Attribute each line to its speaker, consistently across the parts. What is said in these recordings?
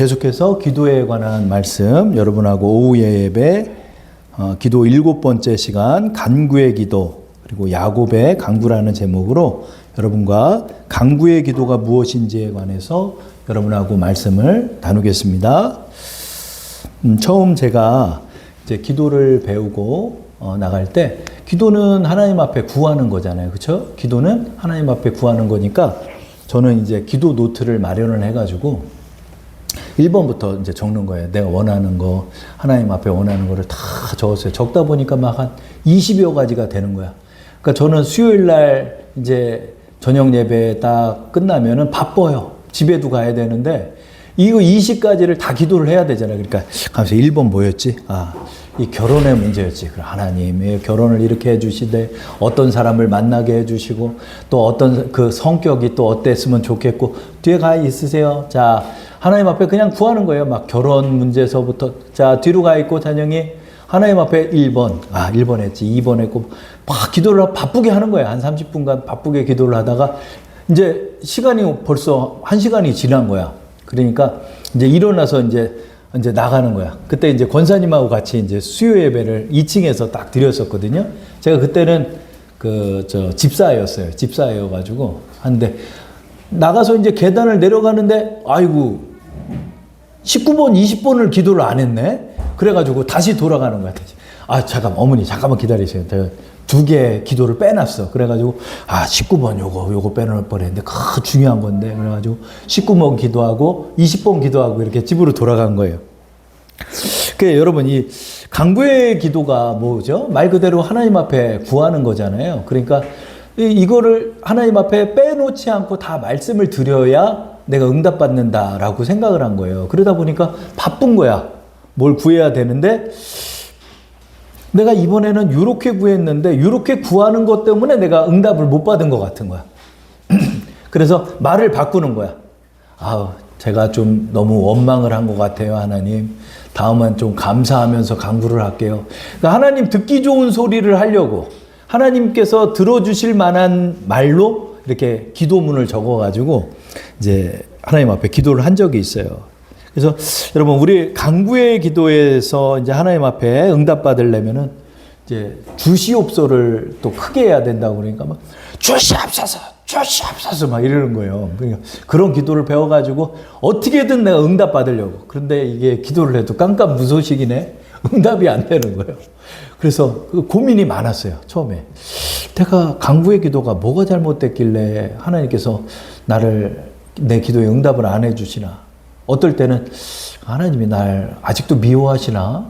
Speaker 1: 계속해서 기도에 관한 말씀 여러분하고 오후 예배 기도 7번째 시간 간구의 기도 그리고 야곱의 간구라는 제목으로 여러분과 간구의 기도가 무엇인지에 관해서 여러분하고 말씀을 나누겠습니다. 처음 제가 이제 기도를 배우고 나갈 때 기도는 하나님 앞에 구하는 거잖아요. 그렇죠? 기도는 하나님 앞에 구하는 거니까 저는 이제 기도 노트를 마련을 해가지고 1번부터 이제 적는 거예요. 내가 원하는 거, 하나님 앞에 원하는 거를 다 적었어요. 적다 보니까 막 한 20여 가지가 되는 거야. 그러니까 저는 수요일 날 이제 저녁 예배 딱 끝나면은 바빠요. 집에도 가야 되는데 이거 20가지를 다 기도를 해야 되잖아요. 그러니까 가면서 1번 뭐였지? 이 결혼의 문제였지. 그럼 하나님, 결혼을 이렇게 해주시되 어떤 사람을 만나게 해주시고 또 어떤 그 성격이 또 어땠으면 좋겠고 뒤에 가 있으세요. 자, 하나님 앞에 그냥 구하는 거예요. 막 결혼 문제서부터. 자, 뒤로 가 있고 찬영이 하나님 앞에 1번. 1번 했지. 2번 했고 막 기도를 바쁘게 하는 거예요. 한 30분간 바쁘게 기도를 하다가 이제 시간이 벌써 1시간이 지난 거야. 그러니까 이제 일어나서 이제 나가는 거야. 그때 이제 권사님하고 같이 이제 수요 예배를 2층에서 딱 드렸었거든요. 제가 그때는 집사였어요. 집사여가지고 하는데 나가서 이제 계단을 내려가는데 아이고 19번, 20번을 기도를 안 했네. 그래가지고 다시 돌아가는 거야. 잠깐만 어머니 잠깐만 기다리세요. 제가 2개 기도를 빼놨어. 그래가지고 19번 요거 빼놓을 뻔했는데 중요한 건데 그래가지고 19번 기도하고 20번 기도하고 이렇게 집으로 돌아간 거예요. 그러니까 여러분 이 간구의 기도가 뭐죠? 말 그대로 하나님 앞에 구하는 거잖아요. 그러니까 이거를 하나님 앞에 빼놓지 않고 다 말씀을 드려야 내가 응답받는다라고 생각을 한 거예요. 그러다 보니까 바쁜 거야. 뭘 구해야 되는데 내가 이번에는 이렇게 구했는데 이렇게 구하는 것 때문에 내가 응답을 못 받은 것 같은 거야. 그래서 말을 바꾸는 거야. 제가 좀 너무 원망을 한 것 같아요, 하나님. 다음은 좀 감사하면서 간구를 할게요. 그러니까 하나님 듣기 좋은 소리를 하려고 하나님께서 들어주실 만한 말로 이렇게 기도문을 적어가지고 이제 하나님 앞에 기도를 한 적이 있어요. 그래서 여러분 우리 간구의 기도에서 이제 하나님 앞에 응답받으려면은 이제 주시옵소를 또 크게 해야 된다고 그러니까 막 주시옵소서 막 이러는 거예요. 그러니까 그런 기도를 배워가지고 어떻게든 내가 응답받으려고. 그런데 이게 기도를 해도 깜깜무소식이네. 응답이 안 되는 거예요. 그래서 고민이 많았어요. 처음에 내가 간구의 기도가 뭐가 잘못됐길래 하나님께서 내 기도에 응답을 안 해주시나. 어떨 때는 하나님이 날 아직도 미워하시나?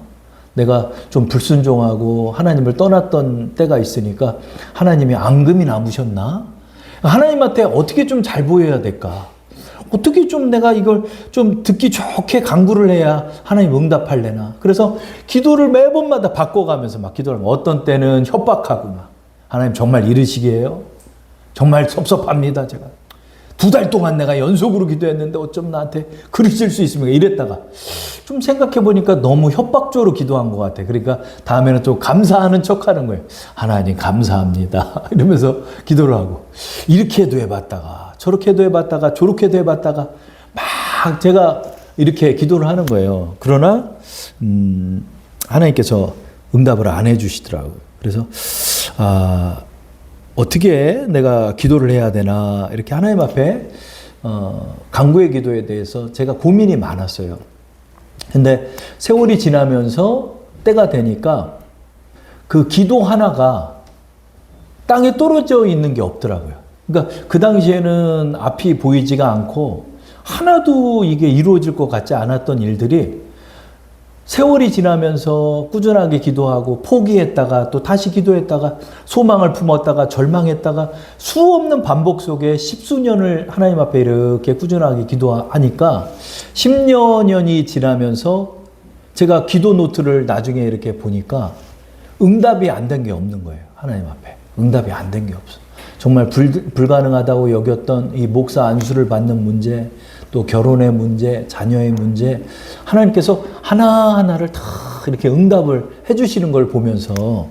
Speaker 1: 내가 좀 불순종하고 하나님을 떠났던 때가 있으니까 하나님이 앙금이 남으셨나? 하나님한테 어떻게 좀 잘 보여야 될까? 어떻게 좀 내가 이걸 좀 듣기 좋게 간구를 해야 하나님 응답할래나? 그래서 기도를 매번마다 바꿔가면서 막 기도를 하면 어떤 때는 협박하고 막 하나님 정말 이러시게요? 정말 섭섭합니다 제가. 2달 동안 내가 연속으로 기도했는데 어쩜 나한테 그러실 수 있습니까? 이랬다가 좀 생각해보니까 너무 협박적으로 기도한 것 같아. 그러니까 다음에는 좀 감사하는 척 하는 거예요. 하나님 감사합니다. 이러면서 기도를 하고 이렇게 해도 해봤다가 저렇게 해도 해봤다가 저렇게 해도 해봤다가 막 제가 이렇게 기도를 하는 거예요. 그러나 하나님께서 응답을 안 해주시더라고요. 그래서 어떻게 내가 기도를 해야 되나 이렇게 하나님 앞에 간구의 기도에 대해서 제가 고민이 많았어요. 근데 세월이 지나면서 때가 되니까 그 기도 하나가 땅에 떨어져 있는 게 없더라고요. 그러니까 그 당시에는 앞이 보이지가 않고 하나도 이게 이루어질 것 같지 않았던 일들이 세월이 지나면서 꾸준하게 기도하고 포기했다가 또 다시 기도했다가 소망을 품었다가 절망했다가 수없는 반복 속에 10수년을 하나님 앞에 이렇게 꾸준하게 기도하니까 10년이 지나면서 제가 기도 노트를 나중에 이렇게 보니까 응답이 안 된 게 없는 거예요. 하나님 앞에. 응답이 안 된 게 없어. 정말 불가능하다고 여겼던 이 목사 안수를 받는 문제, 또 결혼의 문제, 자녀의 문제, 하나님께서 하나하나를 다 이렇게 응답을 해주시는 걸 보면서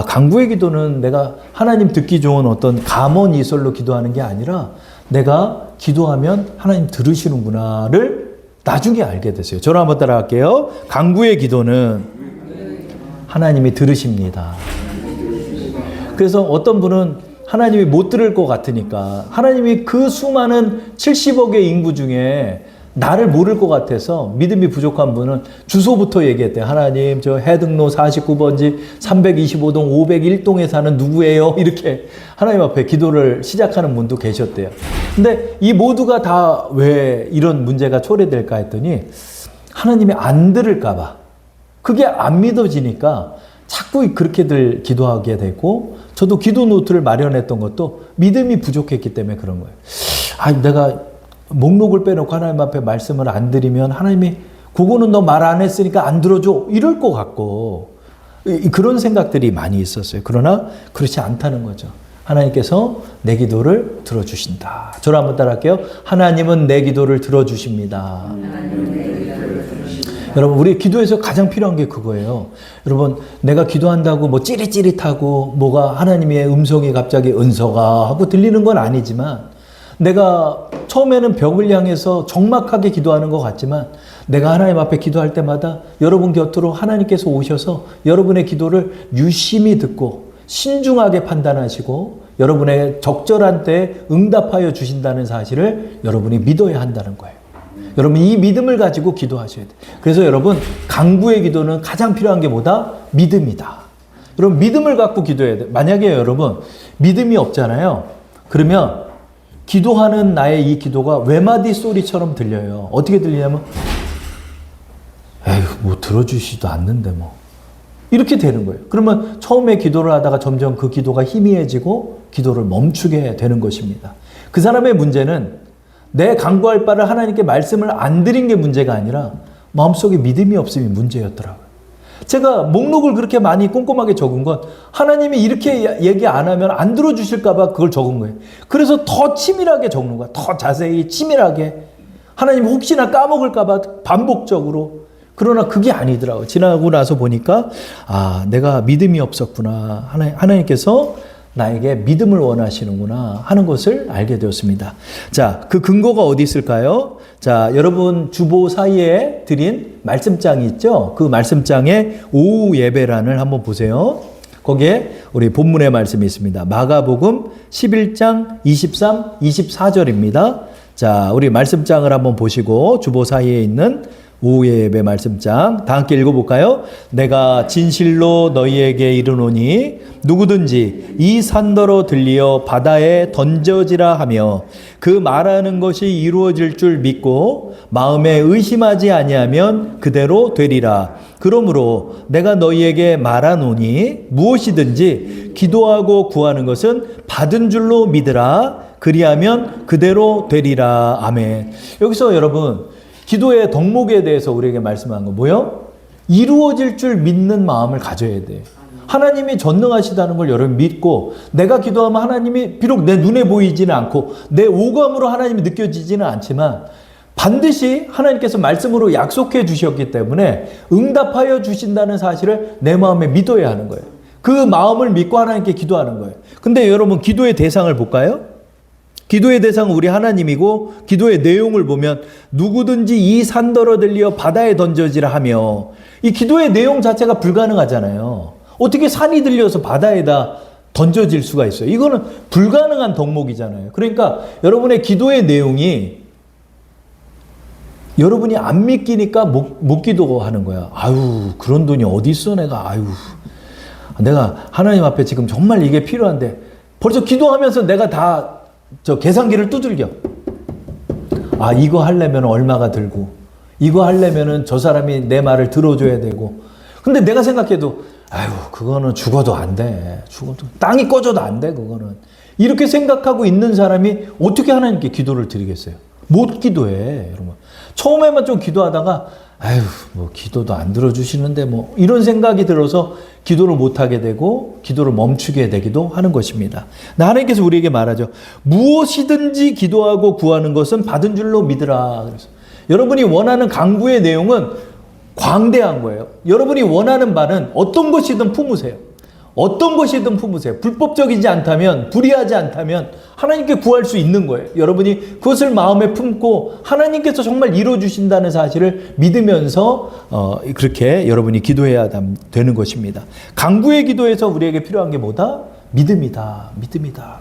Speaker 1: 간구의 기도는 내가 하나님 듣기 좋은 어떤 감언이설로 기도하는 게 아니라 내가 기도하면 하나님 들으시는구나를 나중에 알게 됐어요. 저를 한번 따라갈게요. 간구의 기도는 하나님이 들으십니다. 그래서 어떤 분은 하나님이 못 들을 것 같으니까 하나님이 그 수많은 70억의 인구 중에 나를 모를 것 같아서 믿음이 부족한 분은 주소부터 얘기했대요. 하나님, 저 해등로 49번지 325동 501동에 사는 누구예요? 이렇게 하나님 앞에 기도를 시작하는 분도 계셨대요. 근데 이 모두가 다 왜 이런 문제가 초래될까 했더니 하나님이 안 들을까 봐. 그게 안 믿어지니까 자꾸 그렇게들 기도하게 되고, 저도 기도 노트를 마련했던 것도 믿음이 부족했기 때문에 그런 거예요. 아, 내가 목록을 빼놓고 하나님 앞에 말씀을 안 드리면 하나님이 그거는 너 말 안 했으니까 안 들어줘 이럴 것 같고, 그런 생각들이 많이 있었어요. 그러나 그렇지 않다는 거죠. 하나님께서 내 기도를 들어주신다. 저를 한번 따라할게요. 하나님은 내 기도를 들어주십니다. 여러분, 우리 기도에서 가장 필요한 게 그거예요. 여러분, 내가 기도한다고 뭐 찌릿찌릿하고 뭐가 하나님의 음성이 갑자기 은서가 하고 들리는 건 아니지만, 내가 처음에는 벽을 향해서 적막하게 기도하는 것 같지만 내가 하나님 앞에 기도할 때마다 여러분 곁으로 하나님께서 오셔서 여러분의 기도를 유심히 듣고 신중하게 판단하시고 여러분의 적절한 때에 응답하여 주신다는 사실을 여러분이 믿어야 한다는 거예요. 여러분, 이 믿음을 가지고 기도하셔야 돼요. 그래서 여러분, 간구의 기도는 가장 필요한 게 뭐다? 믿음이다. 여러분, 믿음을 갖고 기도해야 돼요. 만약에 여러분 믿음이 없잖아요. 그러면 기도하는 나의 이 기도가 외마디 소리처럼 들려요. 어떻게 들리냐면, 에휴, 뭐 들어주시지도 않는데 뭐. 이렇게 되는 거예요. 그러면 처음에 기도를 하다가 점점 그 기도가 희미해지고 기도를 멈추게 되는 것입니다. 그 사람의 문제는 내 간구할 바를 하나님께 말씀을 안 드린 게 문제가 아니라 마음속에 믿음이 없음이 문제였더라고요. 제가 목록을 그렇게 많이 꼼꼼하게 적은 건 하나님이 이렇게 얘기 안 하면 안 들어주실까 봐 그걸 적은 거예요. 그래서 더 치밀하게 적는 거야. 더 자세히 치밀하게. 하나님 혹시나 까먹을까 봐 반복적으로. 그러나 그게 아니더라고요. 지나고 나서 보니까 아, 내가 믿음이 없었구나. 하나님께서 나에게 믿음을 원하시는구나 하는 것을 알게 되었습니다. 자, 그 근거가 어디 있을까요? 자, 여러분 주보 사이에 드린 말씀장이 있죠? 그 말씀장에 오후 예배란을 한번 보세요. 거기에 우리 본문의 말씀이 있습니다. 마가복음 11장 23, 24절입니다. 자, 우리 말씀장을 한번 보시고 주보 사이에 있는 오후 예배 말씀장 다 함께 읽어볼까요? 내가 진실로 너희에게 이르노니 누구든지 이 산더러 들리어 바다에 던져지라 하며 그 말하는 것이 이루어질 줄 믿고 마음에 의심하지 아니하면 그대로 되리라. 그러므로 내가 너희에게 말하노니 무엇이든지 기도하고 구하는 것은 받은 줄로 믿으라. 그리하면 그대로 되리라. 아멘. 여기서 여러분, 기도의 덕목에 대해서 우리에게 말씀한 거 뭐요? 이루어질 줄 믿는 마음을 가져야 돼. 하나님이 전능하시다는 걸 여러분 믿고, 내가 기도하면 하나님이 비록 내 눈에 보이지는 않고 내 오감으로 하나님이 느껴지지는 않지만 반드시 하나님께서 말씀으로 약속해 주셨기 때문에 응답하여 주신다는 사실을 내 마음에 믿어야 하는 거예요. 그 마음을 믿고 하나님께 기도하는 거예요. 근데 여러분, 기도의 대상을 볼까요? 기도의 대상은 우리 하나님이고, 기도의 내용을 보면 누구든지 이 산더러 들리어 바다에 던져지라 하며, 이 기도의 내용 자체가 불가능하잖아요. 어떻게 산이 들려서 바다에다 던져질 수가 있어요? 이거는 불가능한 덕목이잖아요. 그러니까 여러분의 기도의 내용이 여러분이 안 믿기니까 못 기도하는 거야. 아유, 그런 돈이 어디 있어 내가. 아유, 내가 하나님 앞에 지금 정말 이게 필요한데 벌써 기도하면서 내가 다 계산기를 두들겨. 아, 이거 하려면 얼마가 들고, 이거 하려면은 저 사람이 내 말을 들어줘야 되고. 근데 내가 생각해도, 아유, 그거는 죽어도 안 돼. 죽어도, 땅이 꺼져도 안 돼, 그거는. 이렇게 생각하고 있는 사람이 어떻게 하나님께 기도를 드리겠어요? 못 기도해, 여러분. 처음에만 좀 기도하다가, 아유, 뭐, 기도도 안 들어주시는데, 뭐, 이런 생각이 들어서 기도를 못하게 되고, 기도를 멈추게 되기도 하는 것입니다. 하나님께서 우리에게 말하죠. 무엇이든지 기도하고 구하는 것은 받은 줄로 믿으라. 그래서 여러분이 원하는 간구의 내용은 광대한 거예요. 여러분이 원하는 바는 어떤 것이든 품으세요. 어떤 것이든 품으세요. 불법적이지 않다면, 불의하지 않다면 하나님께 구할 수 있는 거예요. 여러분이 그것을 마음에 품고 하나님께서 정말 이루어주신다는 사실을 믿으면서 그렇게 여러분이 기도해야 되는 것입니다. 간구의 기도에서 우리에게 필요한 게 뭐다? 믿음이다. 믿음이다.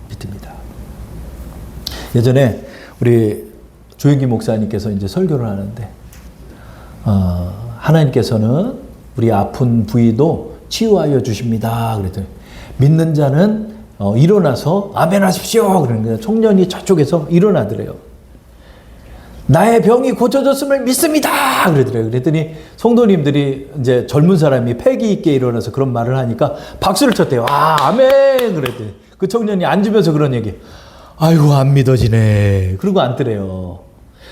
Speaker 1: 믿음이다. 예전에 우리 조영기 목사님께서 이제 설교를 하는데 하나님께서는 우리 아픈 부위도 치유하여 주십니다. 그랬더니 믿는 자는 일어나서 아멘 하십시오. 그러는데 청년이 저쪽에서 일어나더래요. 나의 병이 고쳐졌음을 믿습니다. 그러더래요. 그랬더니 성도님들이 이제 젊은 사람이 패기 있게 일어나서 그런 말을 하니까 박수를 쳤대요. 아멘. 그랬더니 그 청년이 앉으면서 그런 얘기. 아이고 안 믿어지네. 그러고 앉더래요.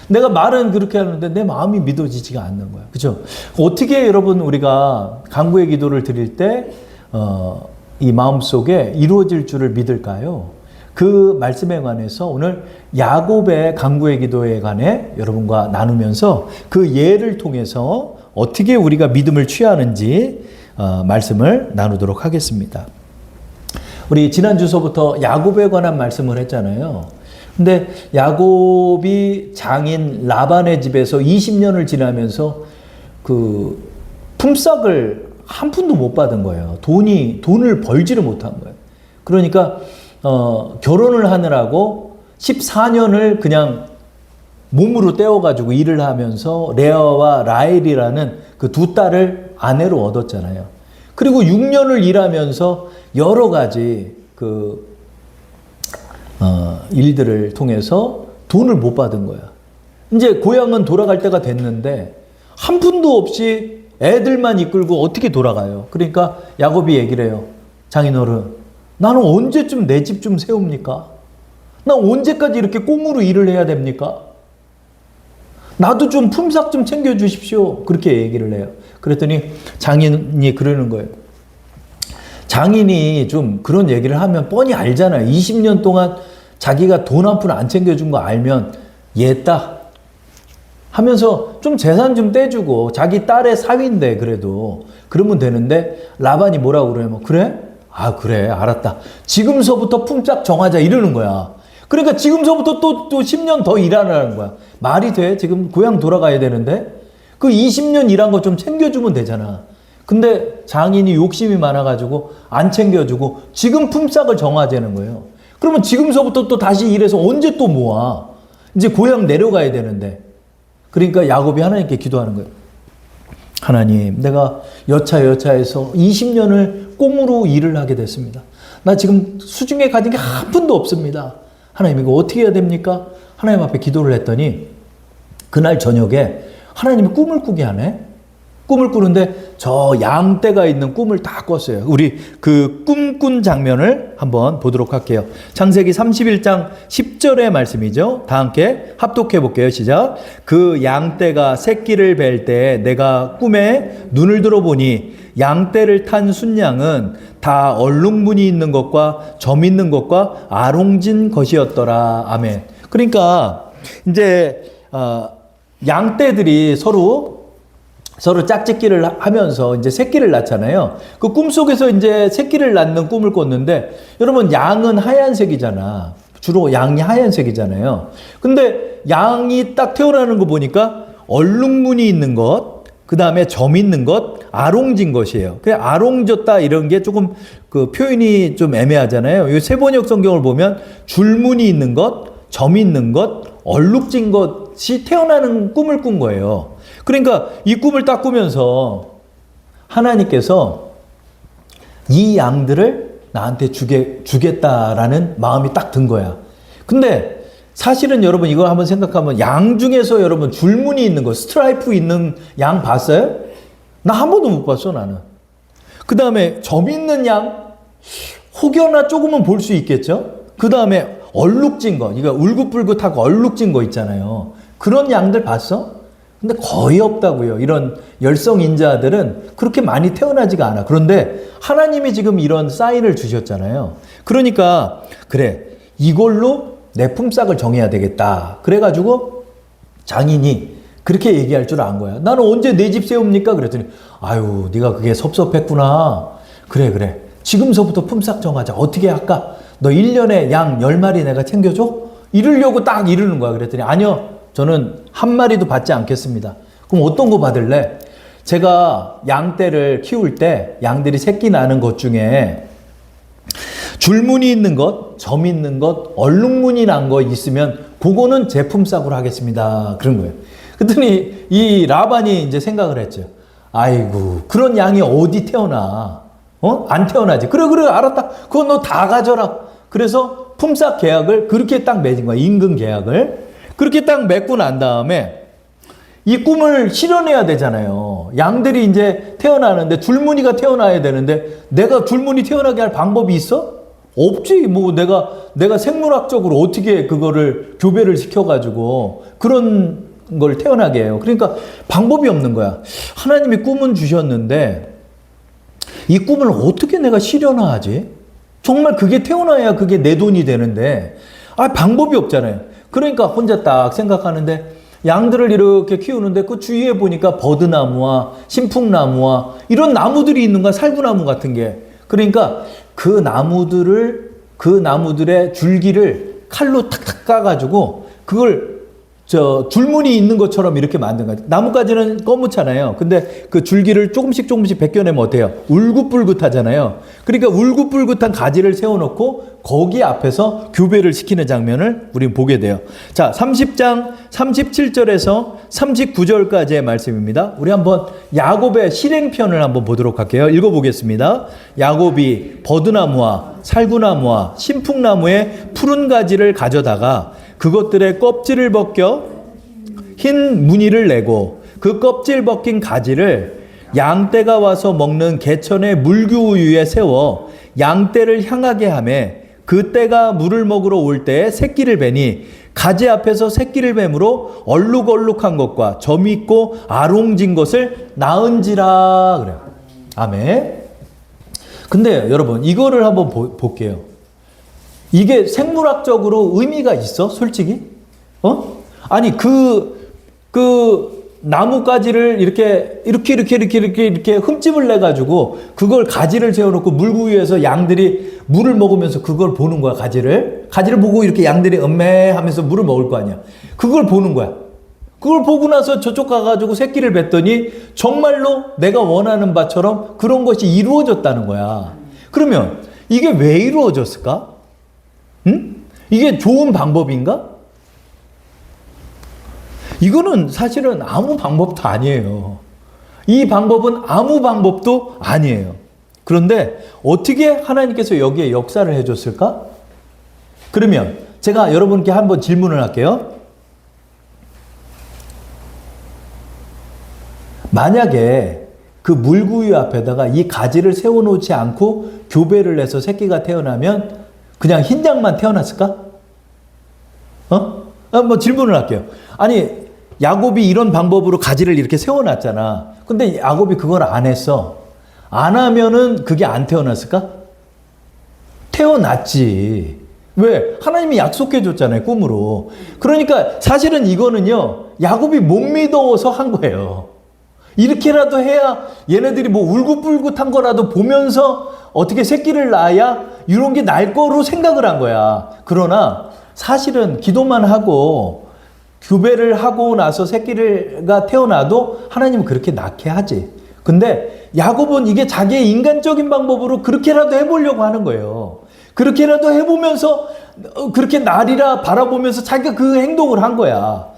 Speaker 1: 내가 말은 그렇게 하는데 내 마음이 믿어지지가 않는 거야. 그죠? 어떻게 여러분 우리가 간구의 기도를 드릴 때, 이 마음속에 이루어질 줄을 믿을까요? 그 말씀에 관해서 오늘 야곱의 간구의 기도에 관해 여러분과 나누면서 그 예를 통해서 어떻게 우리가 믿음을 취하는지 말씀을 나누도록 하겠습니다. 우리 지난 주서부터 야곱에 관한 말씀을 했잖아요. 근데 야곱이 장인 라반의 집에서 20년을 지나면서 그 품삯을 한 푼도 못 받은 거예요. 돈을 벌지를 못한 거예요. 그러니까 결혼을 하느라고 14년을 그냥 몸으로 떼어가지고 일을 하면서 레아와 라헬이라는 그 두 딸을 아내로 얻었잖아요. 그리고 6년을 일하면서 여러 가지 일들을 통해서 돈을 못 받은 거야. 이제 고향은 돌아갈 때가 됐는데 한 푼도 없이 애들만 이끌고 어떻게 돌아가요? 그러니까 야곱이 얘기를 해요. 장인어른, 나는 언제쯤 내 집 좀 세웁니까? 나 언제까지 이렇게 꽁으로 일을 해야 됩니까? 나도 좀 품삯 좀 챙겨주십시오. 그렇게 얘기를 해요. 그랬더니 장인이 그러는 거예요. 장인이 좀 그런 얘기를 하면 뻔히 알잖아요. 20년 동안 자기가 돈 한 푼 안 챙겨준 거 알면 얘다 하면서 좀 재산 좀 떼주고 자기 딸의 사위인데 그래도 그러면 되는데 라반이 뭐라고 그래요? 그래? 그래 알았다. 지금서부터 품삯 정하자 이러는 거야. 그러니까 지금서부터 또 10년 더 일하라는 거야. 말이 돼? 지금 고향 돌아가야 되는데 그 20년 일한 거 좀 챙겨주면 되잖아. 근데 장인이 욕심이 많아가지고 안 챙겨주고 지금 품삯을 정하자는 거예요. 그러면 지금서부터 또 다시 일해서 언제 또 모아? 이제 고향 내려가야 되는데. 그러니까 야곱이 하나님께 기도하는 거예요. 하나님, 내가 여차여차해서 20년을 꽁으로 일을 하게 됐습니다. 나 지금 수중에 가진 게 한 푼도 없습니다. 하나님 이거 어떻게 해야 됩니까? 하나님 앞에 기도를 했더니 그날 저녁에 하나님이 꿈을 꾸게 하네. 꿈을 꾸는데 저 양떼가 있는 꿈을 다 꿨어요. 우리 그 꿈꾼 장면을 한번 보도록 할게요. 창세기 31장 10절의 말씀이죠. 다 함께 합독해 볼게요. 시작. 그 양떼가 새끼를 뵐 때 내가 꿈에 눈을 들어보니 양떼를 탄 순양은 다 얼룩무늬 있는 것과 점 있는 것과 아롱진 것이었더라. 아멘. 그러니까 이제 양떼들이 서로 짝짓기를 하면서 이제 새끼를 낳잖아요. 그 꿈속에서 이제 새끼를 낳는 꿈을 꿨는데, 여러분, 양은 하얀색이잖아. 주로 양이 하얀색이잖아요. 근데 양이 딱 태어나는 거 보니까 얼룩무늬 있는 것, 그 다음에 점 있는 것, 아롱진 것이에요. 그냥 아롱졌다 이런 게 조금 그 표현이 좀 애매하잖아요. 이 세번역 성경을 보면 줄무늬 있는 것, 점 있는 것, 얼룩진 것이 태어나는 꿈을 꾼 거예요. 그러니까 이 꿈을 딱 꾸면서 하나님께서 이 양들을 나한테 주겠다라는 마음이 딱 든 거야. 근데 사실은 여러분 이걸 한번 생각하면 양 중에서 여러분 줄무늬 있는 거, 스트라이프 있는 양 봤어요? 나 한 번도 못 봤어, 나는. 그 다음에 점 있는 양, 혹여나 조금은 볼 수 있겠죠? 그 다음에 얼룩진 거, 이거 울긋불긋하고 얼룩진 거 있잖아요. 그런 양들 봤어? 근데 거의 없다고요. 이런 열성인자들은 그렇게 많이 태어나지가 않아. 그런데 하나님이 지금 이런 사인을 주셨잖아요. 그러니까 그래, 이걸로 내 품삯을 정해야 되겠다. 그래가지고 장인이 그렇게 얘기할 줄 안 거야. 나는 언제 내 집 세웁니까? 그랬더니 아유, 네가 그게 섭섭했구나. 그래. 지금서부터 품삯 정하자. 어떻게 할까? 너 1년에 양 10마리 내가 챙겨줘? 이러려고 딱 이러는 거야. 그랬더니 아니요. 저는 한 마리도 받지 않겠습니다. 그럼 어떤 거 받을래? 제가 양떼를 키울 때 양들이 새끼 나는 것 중에 줄무늬 있는 것, 점 있는 것, 얼룩무늬 난 거 있으면 그거는 제 품삯으로 하겠습니다. 그런 거예요. 그랬더니 이 라반이 이제 생각을 했죠. 아이고, 그런 양이 어디 태어나? 안 태어나지. 그래, 알았다. 그거 너 다 가져라. 그래서 품삯 계약을 그렇게 딱 맺은 거야. 임금 계약을. 그렇게 딱 맺고 난 다음에 이 꿈을 실현해야 되잖아요. 양들이 이제 태어나는데 줄무늬가 태어나야 되는데 내가 줄무늬 태어나게 할 방법이 있어? 없지. 뭐 내가 생물학적으로 어떻게 그거를 교배를 시켜가지고 그런 걸 태어나게 해요. 그러니까 방법이 없는 거야. 하나님이 꿈은 주셨는데 이 꿈을 어떻게 내가 실현하지? 정말 그게 태어나야 그게 내 돈이 되는데 방법이 없잖아요. 그러니까 혼자 딱 생각하는데 양들을 이렇게 키우는데 그 주위에 보니까 버드나무와 신풍나무와 이런 나무들이 있는 거야. 살구나무 같은 게. 그러니까 그 나무들의 줄기를 칼로 탁탁 까가지고 그걸 줄무늬 있는 것처럼 이렇게 만든 거야. 나뭇가지는 검잖아요. 근데 그 줄기를 조금씩 벗겨내면 어때요? 울긋불긋하잖아요. 그러니까 울긋불긋한 가지를 세워놓고 거기 앞에서 교배를 시키는 장면을 우리는 보게 돼요. 자, 30장 37절에서 39절까지의 말씀입니다. 우리 한번 야곱의 실행편을 한번 보도록 할게요. 읽어보겠습니다. 야곱이 버드나무와 살구나무와 신풍나무의 푸른 가지를 가져다가 그것들의 껍질을 벗겨 흰 무늬를 내고 그 껍질 벗긴 가지를 양떼가 와서 먹는 개천의 물교우유에 세워 양떼를 향하게 하매 그 떼가 물을 먹으러 올 때에 새끼를 베니 가지 앞에서 새끼를 뱀으로 얼룩얼룩한 것과 점이 있고 아롱진 것을 낳은지라 그래요. 아멘. 근데 여러분 이거를 한번 볼게요. 이게 생물학적으로 의미가 있어? 솔직히? 아니, 나뭇가지를 이렇게 흠집을 내가지고 그걸 가지를 세워놓고 물구유에서 양들이 물을 먹으면서 그걸 보는 거야, 가지를. 가지를 보고 이렇게 양들이 음메 하면서 물을 먹을 거 아니야. 그걸 보는 거야. 그걸 보고 나서 저쪽 가가지고 새끼를 뱉더니 정말로 내가 원하는 바처럼 그런 것이 이루어졌다는 거야. 그러면 이게 왜 이루어졌을까? 이게 좋은 방법인가? 이거는 사실은 아무 방법도 아니에요. 이 방법은 아무 방법도 아니에요. 그런데 어떻게 하나님께서 여기에 역사를 해줬을까? 그러면 제가 여러분께 한번 질문을 할게요. 만약에 그 물구유 앞에다가 이 가지를 세워놓지 않고 교배를 해서 새끼가 태어나면 그냥 흰장만 태어났을까? 뭐 질문을 할게요. 아니, 야곱이 이런 방법으로 가지를 이렇게 세워놨잖아. 근데 야곱이 그걸 안 했어. 안 하면은 그게 안 태어났을까? 태어났지. 왜? 하나님이 약속해 줬잖아요, 꿈으로. 그러니까 사실은 이거는요, 야곱이 못 믿어서 한 거예요. 이렇게라도 해야 얘네들이 뭐 울긋불긋한 거라도 보면서 어떻게 새끼를 낳아야 이런 게 날 거로 생각을 한 거야. 그러나 사실은 기도만 하고 교배를 하고 나서 새끼가 태어나도 하나님은 그렇게 낳게 하지. 근데 야곱은 이게 자기의 인간적인 방법으로 그렇게라도 해보려고 하는 거예요. 그렇게라도 해보면서 그렇게 나리라 바라보면서 자기가 그 행동을 한 거야.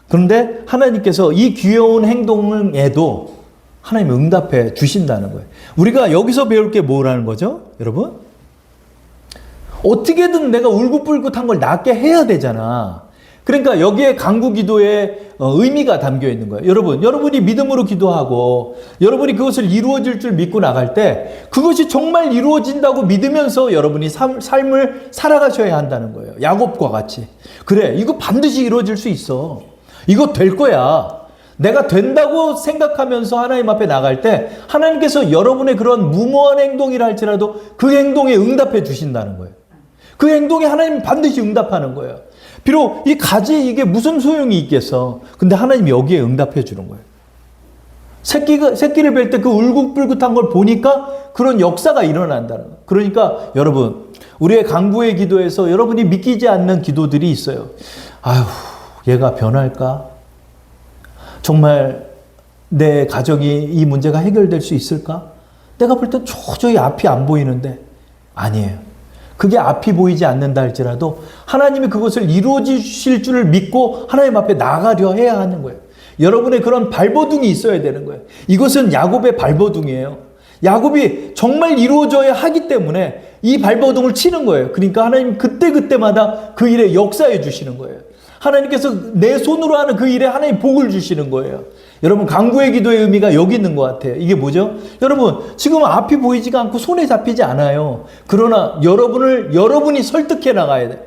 Speaker 1: 그런데 하나님께서 이 귀여운 행동에도 하나님이 응답해 주신다는 거예요. 우리가 여기서 배울 게 뭐라는 거죠? 여러분? 어떻게든 내가 울긋불긋한 걸 낫게 해야 되잖아. 그러니까 여기에 간구 기도에 의미가 담겨 있는 거예요. 여러분이 믿음으로 기도하고 여러분이 그것을 이루어질 줄 믿고 나갈 때 그것이 정말 이루어진다고 믿으면서 여러분이 삶을 살아가셔야 한다는 거예요. 야곱과 같이. 그래, 이거 반드시 이루어질 수 있어. 이거 될 거야. 내가 된다고 생각하면서 하나님 앞에 나갈 때 하나님께서 여러분의 그런 무모한 행동이라 할지라도 그 행동에 응답해 주신다는 거예요. 그 행동에 하나님이 반드시 응답하는 거예요. 비록 이 가지 이게 무슨 소용이 있겠어. 근데 하나님이 여기에 응답해 주는 거예요. 새끼를 뵐 때 그 울긋불긋한 걸 보니까 그런 역사가 일어난다는 거예요. 그러니까 여러분, 우리의 강구의 기도에서 여러분이 믿기지 않는 기도들이 있어요. 아휴, 얘가 변할까? 정말 내 가정이 이 문제가 해결될 수 있을까? 내가 볼 땐 도저히 앞이 안 보이는데 아니에요. 그게 앞이 보이지 않는다 할지라도 하나님이 그것을 이루어 주실 줄을 믿고 하나님 앞에 나가려 해야 하는 거예요. 여러분의 그런 발버둥이 있어야 되는 거예요. 이것은 야곱의 발버둥이에요. 야곱이 정말 이루어져야 하기 때문에 이 발버둥을 치는 거예요. 그러니까 하나님 그때그때마다 그 일에 역사해 주시는 거예요. 하나님께서 내 손으로 하는 그 일에 하나님 복을 주시는 거예요. 여러분, 강구의 기도의 의미가 여기 있는 것 같아요. 이게 뭐죠? 여러분, 지금 앞이 보이지가 않고 손에 잡히지 않아요. 그러나 여러분이 설득해 나가야 돼요.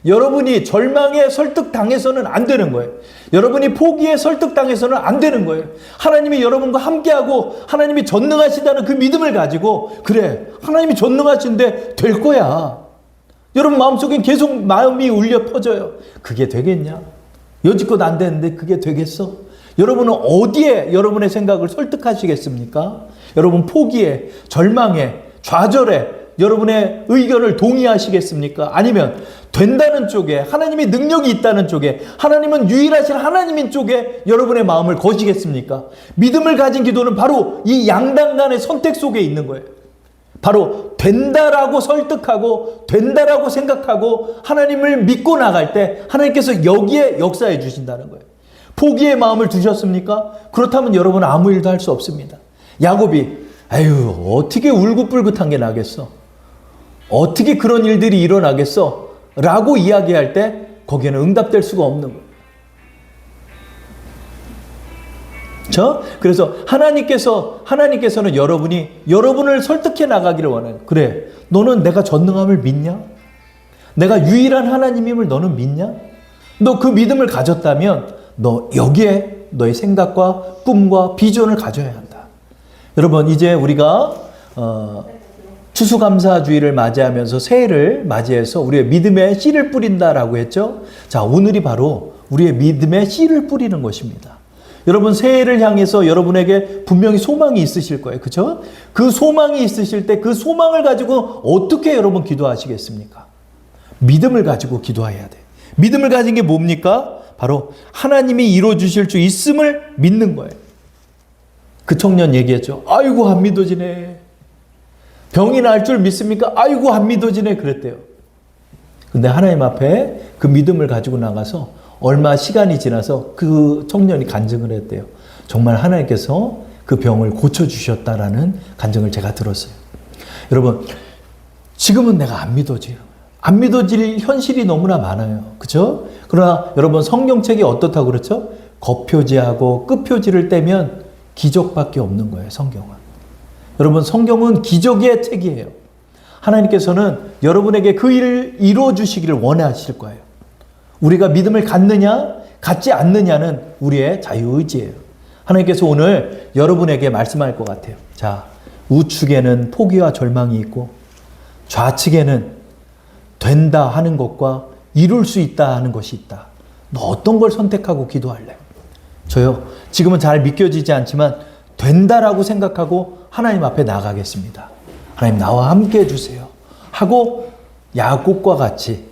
Speaker 1: 여러분이 절망에 설득당해서는 안 되는 거예요. 여러분이 포기에 설득당해서는 안 되는 거예요. 하나님이 여러분과 함께하고 하나님이 전능하시다는 그 믿음을 가지고, 그래, 하나님이 전능하신데 될 거야. 여러분 마음속엔 계속 마음이 울려 퍼져요. 그게 되겠냐? 여지껏 안 되는데 그게 되겠어? 여러분은 어디에 여러분의 생각을 설득하시겠습니까? 여러분 포기에, 절망에, 좌절에 여러분의 의견을 동의하시겠습니까? 아니면 된다는 쪽에, 하나님의 능력이 있다는 쪽에, 하나님은 유일하신 하나님인 쪽에 여러분의 마음을 거시겠습니까? 믿음을 가진 기도는 바로 이 양당 간의 선택 속에 있는 거예요. 바로 된다라고 설득하고 된다라고 생각하고 하나님을 믿고 나갈 때 하나님께서 여기에 역사해 주신다는 거예요. 포기의 마음을 두셨습니까? 그렇다면 여러분은 아무 일도 할 수 없습니다. 야곱이 아유, 어떻게 울긋불긋한 게 나겠어? 어떻게 그런 일들이 일어나겠어? 라고 이야기할 때 거기에는 응답될 수가 없는 거예요. 그래서 하나님께서는 여러분을 설득해 나가기를 원해요. 그래, 너는 내가 전능함을 믿냐? 내가 유일한 하나님임을 너는 믿냐? 너 그 믿음을 가졌다면 너 여기에 너의 생각과 꿈과 비전을 가져야 한다. 여러분, 이제 우리가 추수감사주의를 맞이하면서 새해를 맞이해서 우리의 믿음의 씨를 뿌린다라고 했죠. 자, 오늘이 바로 우리의 믿음의 씨를 뿌리는 것입니다. 여러분, 새해를 향해서 여러분에게 분명히 소망이 있으실 거예요. 그렇죠? 그 소망이 있으실 때 그 소망을 가지고 어떻게 여러분 기도하시겠습니까? 믿음을 가지고 기도해야 돼요. 믿음을 가진 게 뭡니까? 바로 하나님이 이루어주실 수 있음을 믿는 거예요. 그 청년 얘기했죠. 아이고, 안 믿어지네. 병이 날 줄 믿습니까? 아이고, 안 믿어지네. 그랬대요. 근데 하나님 앞에 그 믿음을 가지고 나가서 얼마 시간이 지나서 그 청년이 간증을 했대요. 정말 하나님께서 그 병을 고쳐주셨다라는 간증을 제가 들었어요. 여러분, 지금은 내가 안 믿어져요. 안 믿어질 현실이 너무나 많아요. 그렇죠? 그러나 여러분, 성경책이 어떻다고 그렇죠? 겉표지하고 끝표지를 떼면 기적밖에 없는 거예요, 성경은. 여러분, 성경은 기적의 책이에요. 하나님께서는 여러분에게 그 일을 이루어 주시기를 원하실 거예요. 우리가 믿음을 갖느냐, 갖지 않느냐는 우리의 자유의지예요. 하나님께서 오늘 여러분에게 말씀할 것 같아요. 자, 우측에는 포기와 절망이 있고 좌측에는 된다 하는 것과 이룰 수 있다 하는 것이 있다. 너 어떤 걸 선택하고 기도할래? 저요, 지금은 잘 믿겨지지 않지만 된다라고 생각하고 하나님 앞에 나가겠습니다. 하나님, 나와 함께 해주세요 하고 야곱과 같이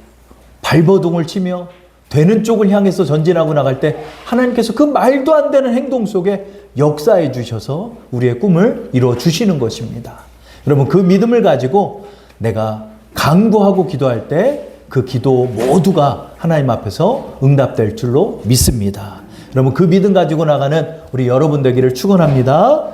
Speaker 1: 발버둥을 치며 되는 쪽을 향해서 전진하고 나갈 때 하나님께서 그 말도 안 되는 행동 속에 역사해 주셔서 우리의 꿈을 이루어 주시는 것입니다. 여러분, 그 믿음을 가지고 내가 간구하고 기도할 때 그 기도 모두가 하나님 앞에서 응답될 줄로 믿습니다. 여러분, 그 믿음 가지고 나가는 우리 여러분 되기를 축원합니다.